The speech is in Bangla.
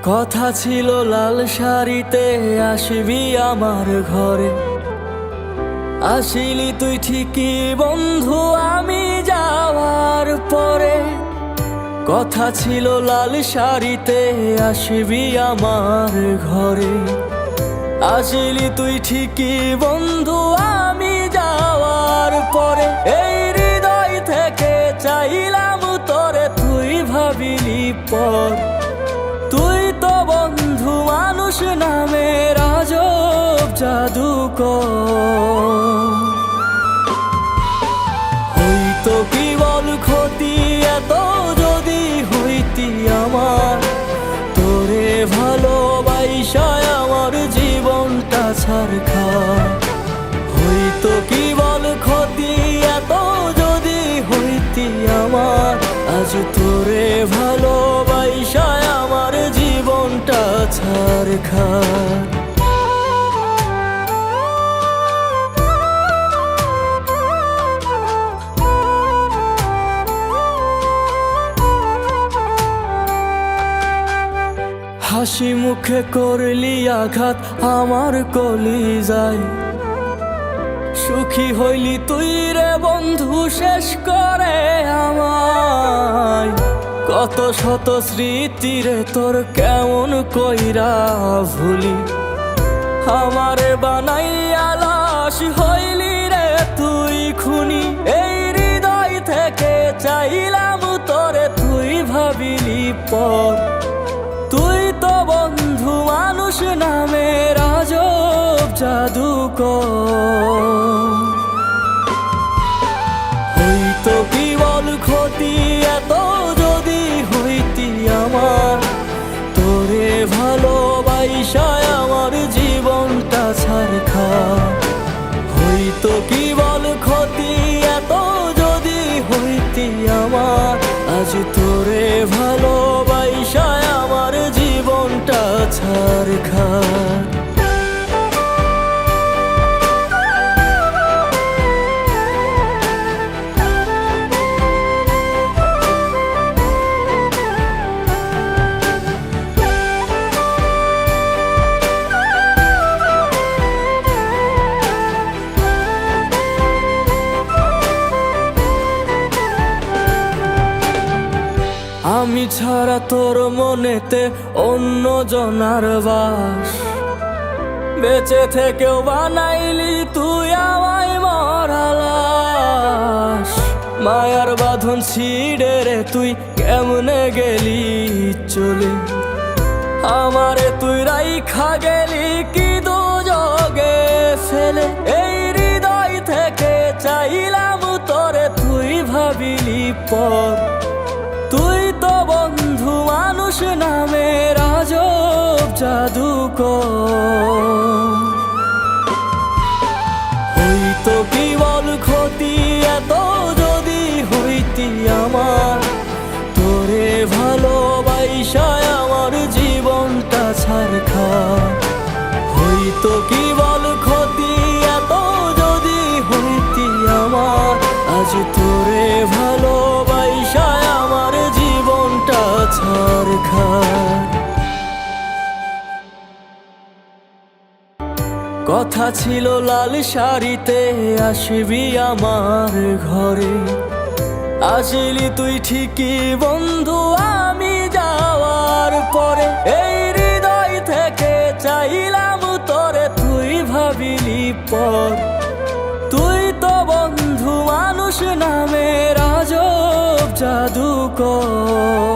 কথা ছিল লাল শাড়িতে আসবি আমার ঘরে, আসিলি তুই ঠিকই বন্ধু আমি যাওয়ার পরে। কথা ছিল লাল শাড়িতে আসবি আমার ঘরে, আসিলি তুই ঠিকই বন্ধু আমি যাওয়ার পরে। এই হৃদয় থেকে চাইলাম তোরে, তুই ভাবিলি পর। তুই তো বন্ধু মানুষ নামের আজব জাদুকর। হইতো কি বল ক্ষতি এত যদি হইতি আমার, তোরে ভালোবাসায় আমার জীবনটা ছারখার। হইতো কি বল ক্ষতি এত যদি হইতি আমার, আজ তোরে ভালোবাসায় আমার জীবনটা ছারখার। হাসি মুখে করলি আঘাত আমার কলিজায়, সুখী হইলি তুই রে বন্ধু শেষ করে আমায়। কত শত স্মৃতি রে তোর কেমন কইরা ভুলি, আমারে বানাইয়া লাশ হইলি রে তুই খুনি। এই হৃদয় থেকে চাইলাম তোরে, তুই ভাবিলি পর। তুই তো বন্ধু মানুষ নামের আজব জাদুকর। হইতো কি বল ক্ষতি এত যদি হইতি আমার, তোরে ভালোবাসায় আমার জীবনটা ছারখার। হইতো কি বল ক্ষতি এত যদি হইতি আমার, আজ তোরে ভালোবাসায় আমার জীবনটা ছারখার। আমি ছাড়া তোর মনেতে অন্য জনার বাস, বেঁচে থেকেও বানাইলি তুই আমায় মরালাস। মায়ার বাঁধন ছিঁড়ে রে তুই কেমনে গেলি চলে, আমারে তুই রাইখা গেলি কি দুজগে ফেলে। এই হৃদয় থেকে চাইলাম তোরে, তুই ভাবিলি পর। তুই তো বন্ধু মানুষ নামের আজব জাদুকর। হইতো কি বল ক্ষতি এত যদি হইতি আমার, তোরে ভালোবাসায় আমার জীবনটা ছারখার। হইতো কি বল ক্ষতি এত যদি হইতি আমার, আজ তোরে ভালোবাসায় আমার জীবনটা ছারখার। কথা ছিল লাল শাড়িতে আসবি আমার ঘরে, আসিলি তুই ঠিকই বন্ধু আমি যাওয়ার পরে। এই হৃদয় থেকে চাইলাম তোরে, তুই ভাবিলি পর। তুই তো বন্ধু মানুষ নামের আজব জাদুকর।